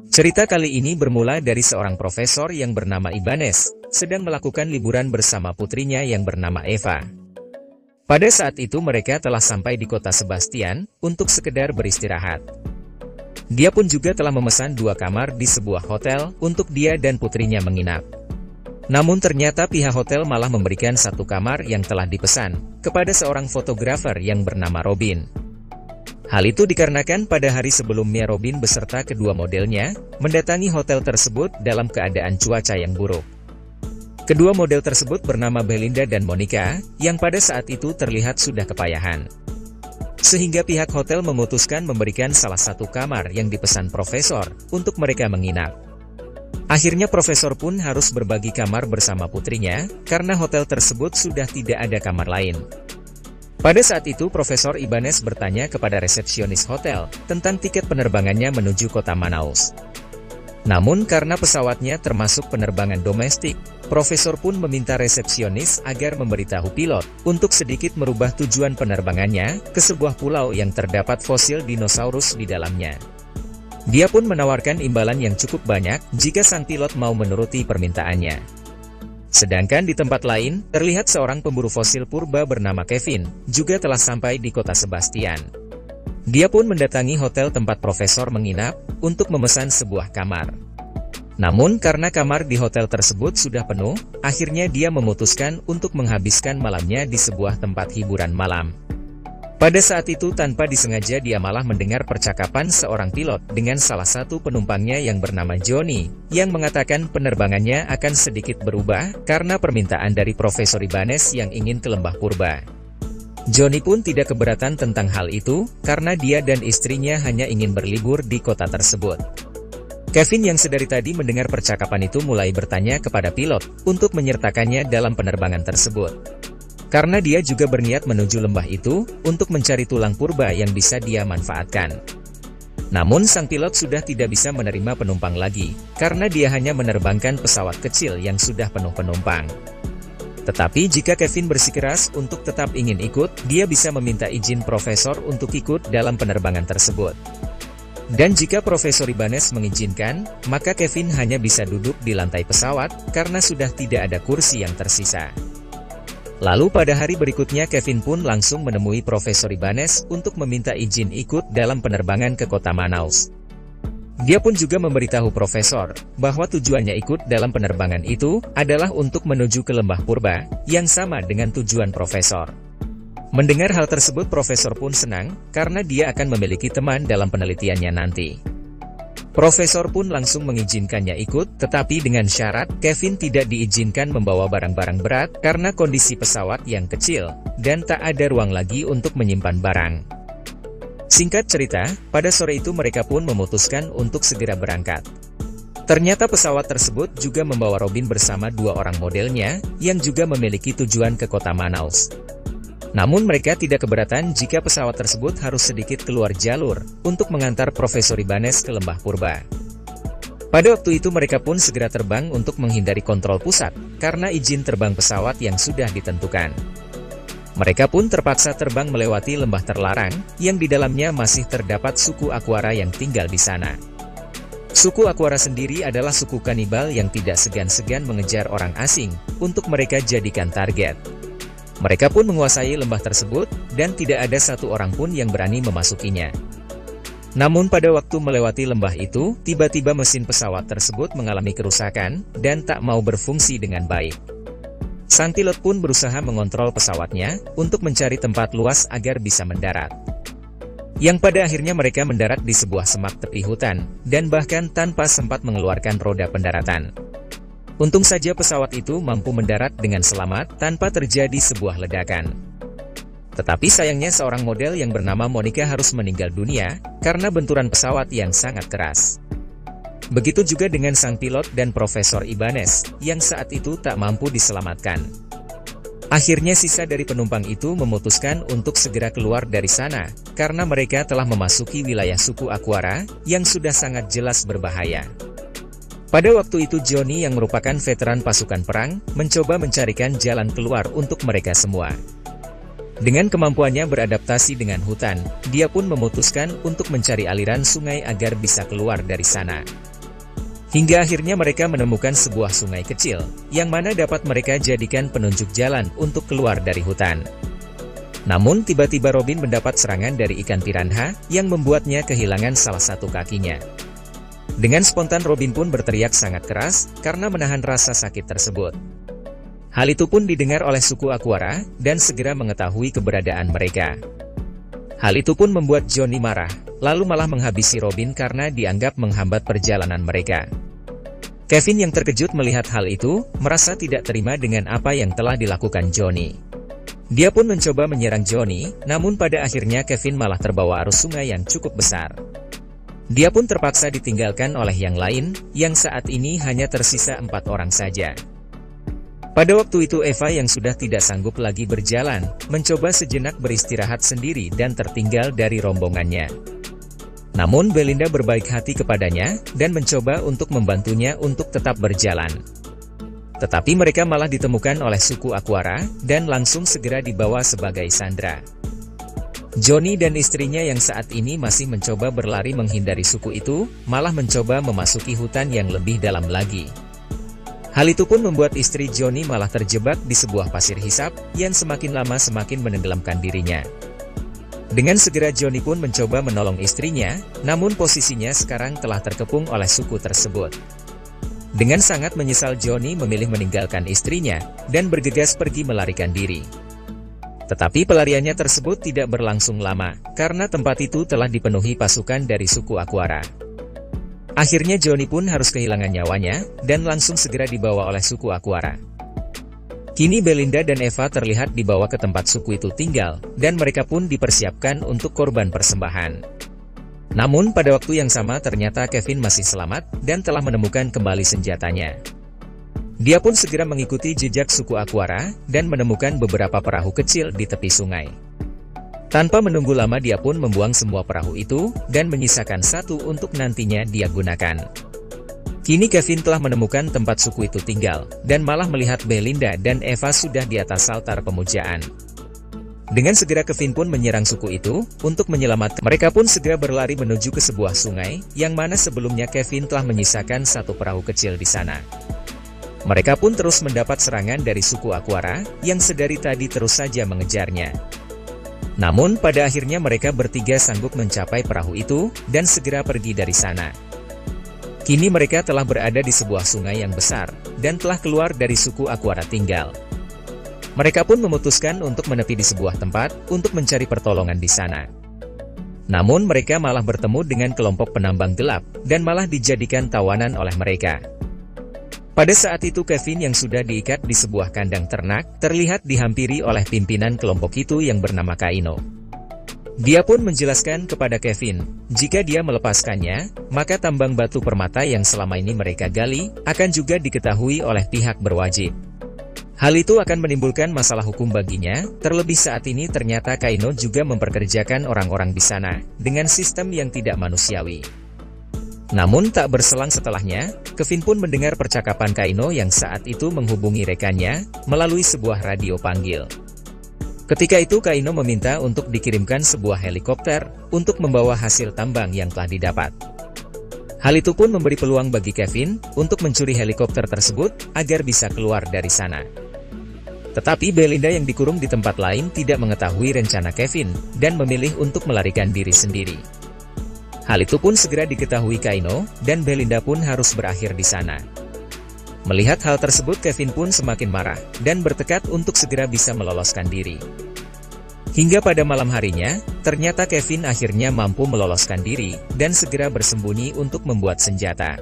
Cerita kali ini bermula dari seorang profesor yang bernama Ibanez, sedang melakukan liburan bersama putrinya yang bernama Eva. Pada saat itu mereka telah sampai di kota Sebastian, untuk sekedar beristirahat. Dia pun juga telah memesan 2 kamar di sebuah hotel, untuk dia dan putrinya menginap. Namun ternyata pihak hotel malah memberikan 1 kamar yang telah dipesan, kepada seorang fotografer yang bernama Robin. Hal itu dikarenakan pada hari sebelumnya Robin beserta kedua modelnya, mendatangi hotel tersebut dalam keadaan cuaca yang buruk. Kedua model tersebut bernama Belinda dan Monica, yang pada saat itu terlihat sudah kepayahan. Sehingga pihak hotel memutuskan memberikan salah 1 kamar yang dipesan profesor, untuk mereka menginap. Akhirnya profesor pun harus berbagi kamar bersama putrinya, karena hotel tersebut sudah tidak ada kamar lain. Pada saat itu Profesor Ibanez bertanya kepada resepsionis hotel, tentang tiket penerbangannya menuju kota Manaus. Namun karena pesawatnya termasuk penerbangan domestik, Profesor pun meminta resepsionis agar memberitahu pilot, untuk sedikit merubah tujuan penerbangannya, ke sebuah pulau yang terdapat fosil dinosaurus di dalamnya. Dia pun menawarkan imbalan yang cukup banyak, jika sang pilot mau menuruti permintaannya. Sedangkan di tempat lain, terlihat seorang pemburu fosil purba bernama Kevin, juga telah sampai di kota Sebastian. Dia pun mendatangi hotel tempat profesor menginap, untuk memesan sebuah kamar. Namun karena kamar di hotel tersebut sudah penuh, akhirnya dia memutuskan untuk menghabiskan malamnya di sebuah tempat hiburan malam. Pada saat itu tanpa disengaja dia malah mendengar percakapan seorang pilot dengan salah satu penumpangnya yang bernama Johnny, yang mengatakan penerbangannya akan sedikit berubah, karena permintaan dari Profesor Ibanez yang ingin ke Lembah Purba. Johnny pun tidak keberatan tentang hal itu, karena dia dan istrinya hanya ingin berlibur di kota tersebut. Kevin yang sedari tadi mendengar percakapan itu mulai bertanya kepada pilot, untuk menyertakannya dalam penerbangan tersebut. Karena dia juga berniat menuju lembah itu, untuk mencari tulang purba yang bisa dia manfaatkan. Namun sang pilot sudah tidak bisa menerima penumpang lagi, karena dia hanya menerbangkan pesawat kecil yang sudah penuh penumpang. Tetapi jika Kevin bersikeras untuk tetap ingin ikut, dia bisa meminta izin profesor untuk ikut dalam penerbangan tersebut. Dan jika Profesor Ibanez mengizinkan, maka Kevin hanya bisa duduk di lantai pesawat, karena sudah tidak ada kursi yang tersisa. Lalu pada hari berikutnya Kevin pun langsung menemui Profesor Ibanez untuk meminta izin ikut dalam penerbangan ke kota Manaus. Dia pun juga memberitahu Profesor, bahwa tujuannya ikut dalam penerbangan itu, adalah untuk menuju ke Lembah Purba, yang sama dengan tujuan Profesor. Mendengar hal tersebut Profesor pun senang, karena dia akan memiliki teman dalam penelitiannya nanti. Profesor pun langsung mengizinkannya ikut, tetapi dengan syarat, Kevin tidak diizinkan membawa barang-barang berat, karena kondisi pesawat yang kecil, dan tak ada ruang lagi untuk menyimpan barang. Singkat cerita, pada sore itu mereka pun memutuskan untuk segera berangkat. Ternyata pesawat tersebut juga membawa Robin bersama 2 orang modelnya, yang juga memiliki tujuan ke kota Manaus. Namun mereka tidak keberatan jika pesawat tersebut harus sedikit keluar jalur, untuk mengantar Profesor Ibanez ke Lembah Purba. Pada waktu itu mereka pun segera terbang untuk menghindari kontrol pusat, karena izin terbang pesawat yang sudah ditentukan. Mereka pun terpaksa terbang melewati lembah terlarang, yang di dalamnya masih terdapat suku Aquara yang tinggal di sana. Suku Aquara sendiri adalah suku kanibal yang tidak segan-segan mengejar orang asing, untuk mereka jadikan target. Mereka pun menguasai lembah tersebut, dan tidak ada satu orang pun yang berani memasukinya. Namun pada waktu melewati lembah itu, tiba-tiba mesin pesawat tersebut mengalami kerusakan, dan tak mau berfungsi dengan baik. Sang pilot pun berusaha mengontrol pesawatnya, untuk mencari tempat luas agar bisa mendarat. Yang pada akhirnya mereka mendarat di sebuah semak tepi hutan, dan bahkan tanpa sempat mengeluarkan roda pendaratan. Untung saja pesawat itu mampu mendarat dengan selamat tanpa terjadi sebuah ledakan. Tetapi sayangnya seorang model yang bernama Monica harus meninggal dunia, karena benturan pesawat yang sangat keras. Begitu juga dengan sang pilot dan Profesor Ibanez, yang saat itu tak mampu diselamatkan. Akhirnya sisa dari penumpang itu memutuskan untuk segera keluar dari sana, karena mereka telah memasuki wilayah suku Aquara, yang sudah sangat jelas berbahaya. Pada waktu itu Johnny yang merupakan veteran pasukan perang, mencoba mencarikan jalan keluar untuk mereka semua. Dengan kemampuannya beradaptasi dengan hutan, dia pun memutuskan untuk mencari aliran sungai agar bisa keluar dari sana. Hingga akhirnya mereka menemukan sebuah sungai kecil, yang mana dapat mereka jadikan penunjuk jalan untuk keluar dari hutan. Namun tiba-tiba Robin mendapat serangan dari ikan piranha, yang membuatnya kehilangan salah satu kakinya. Dengan spontan Robin pun berteriak sangat keras, karena menahan rasa sakit tersebut. Hal itu pun didengar oleh suku Aquara, dan segera mengetahui keberadaan mereka. Hal itu pun membuat Johnny marah, lalu malah menghabisi Robin karena dianggap menghambat perjalanan mereka. Kevin yang terkejut melihat hal itu, merasa tidak terima dengan apa yang telah dilakukan Johnny. Dia pun mencoba menyerang Johnny, namun pada akhirnya Kevin malah terbawa arus sungai yang cukup besar. Dia pun terpaksa ditinggalkan oleh yang lain, yang saat ini hanya tersisa 4 orang saja. Pada waktu itu Eva yang sudah tidak sanggup lagi berjalan, mencoba sejenak beristirahat sendiri dan tertinggal dari rombongannya. Namun Belinda berbaik hati kepadanya, dan mencoba untuk membantunya untuk tetap berjalan. Tetapi mereka malah ditemukan oleh suku Aquara, dan langsung segera dibawa sebagai sandera. Johnny dan istrinya yang saat ini masih mencoba berlari menghindari suku itu, malah mencoba memasuki hutan yang lebih dalam lagi. Hal itu pun membuat istri Johnny malah terjebak di sebuah pasir hisap, yang semakin lama semakin menenggelamkan dirinya. Dengan segera Johnny pun mencoba menolong istrinya, namun posisinya sekarang telah terkepung oleh suku tersebut. Dengan sangat menyesal Johnny memilih meninggalkan istrinya, dan bergegas pergi melarikan diri. Tetapi pelariannya tersebut tidak berlangsung lama, karena tempat itu telah dipenuhi pasukan dari suku Aquara. Akhirnya Johnny pun harus kehilangan nyawanya, dan langsung segera dibawa oleh suku Aquara. Kini Belinda dan Eva terlihat dibawa ke tempat suku itu tinggal, dan mereka pun dipersiapkan untuk korban persembahan. Namun pada waktu yang sama ternyata Kevin masih selamat, dan telah menemukan kembali senjatanya. Dia pun segera mengikuti jejak suku Aquara, dan menemukan beberapa perahu kecil di tepi sungai. Tanpa menunggu lama dia pun membuang semua perahu itu, dan menyisakan satu untuk nantinya dia gunakan. Kini Kevin telah menemukan tempat suku itu tinggal, dan malah melihat Belinda dan Eva sudah di atas altar pemujaan. Dengan segera Kevin pun menyerang suku itu, untuk menyelamatkan. Mereka pun segera berlari menuju ke sebuah sungai, yang mana sebelumnya Kevin telah menyisakan satu perahu kecil di sana. Mereka pun terus mendapat serangan dari suku Aquara, yang sedari tadi terus saja mengejarnya. Namun pada akhirnya mereka bertiga sanggup mencapai perahu itu, dan segera pergi dari sana. Kini mereka telah berada di sebuah sungai yang besar, dan telah keluar dari suku Aquara tinggal. Mereka pun memutuskan untuk menepi di sebuah tempat, untuk mencari pertolongan di sana. Namun mereka malah bertemu dengan kelompok penambang gelap, dan malah dijadikan tawanan oleh mereka. Pada saat itu Kevin yang sudah diikat di sebuah kandang ternak, terlihat dihampiri oleh pimpinan kelompok itu yang bernama Kaino. Dia pun menjelaskan kepada Kevin, jika dia melepaskannya, maka tambang batu permata yang selama ini mereka gali, akan juga diketahui oleh pihak berwajib. Hal itu akan menimbulkan masalah hukum baginya, terlebih saat ini ternyata Kaino juga memperkerjakan orang-orang di sana, dengan sistem yang tidak manusiawi. Namun tak berselang setelahnya, Kevin pun mendengar percakapan Kaino yang saat itu menghubungi rekannya, melalui sebuah radio panggil. Ketika itu Kaino meminta untuk dikirimkan sebuah helikopter, untuk membawa hasil tambang yang telah didapat. Hal itu pun memberi peluang bagi Kevin, untuk mencuri helikopter tersebut, agar bisa keluar dari sana. Tetapi Belinda yang dikurung di tempat lain tidak mengetahui rencana Kevin, dan memilih untuk melarikan diri sendiri. Hal itu pun segera diketahui Kaino, dan Belinda pun harus berakhir di sana. Melihat hal tersebut Kevin pun semakin marah, dan bertekad untuk segera bisa meloloskan diri. Hingga pada malam harinya, ternyata Kevin akhirnya mampu meloloskan diri, dan segera bersembunyi untuk membuat senjata.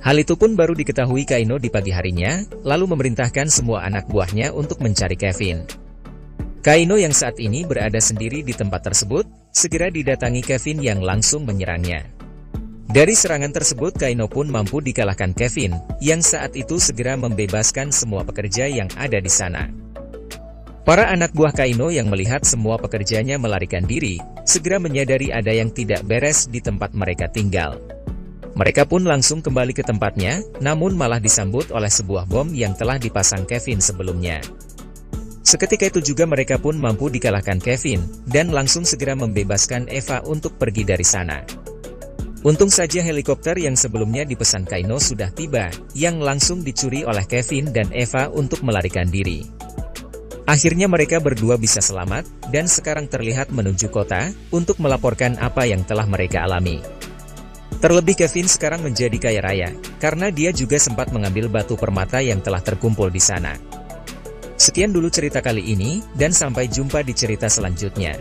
Hal itu pun baru diketahui Kaino di pagi harinya, lalu memerintahkan semua anak buahnya untuk mencari Kevin. Kaino yang saat ini berada sendiri di tempat tersebut, segera didatangi Kevin yang langsung menyerangnya. Dari serangan tersebut Kaino pun mampu dikalahkan Kevin, yang saat itu segera membebaskan semua pekerja yang ada di sana. Para anak buah Kaino yang melihat semua pekerjanya melarikan diri, segera menyadari ada yang tidak beres di tempat mereka tinggal. Mereka pun langsung kembali ke tempatnya, namun malah disambut oleh sebuah bom yang telah dipasang Kevin sebelumnya. Seketika itu juga mereka pun mampu dikalahkan Kevin, dan langsung segera membebaskan Eva untuk pergi dari sana. Untung saja helikopter yang sebelumnya dipesan Kaino sudah tiba, yang langsung dicuri oleh Kevin dan Eva untuk melarikan diri. Akhirnya mereka berdua bisa selamat, dan sekarang terlihat menuju kota, untuk melaporkan apa yang telah mereka alami. Terlebih Kevin sekarang menjadi kaya raya, karena dia juga sempat mengambil batu permata yang telah terkumpul di sana. Sekian dulu cerita kali ini, dan sampai jumpa di cerita selanjutnya.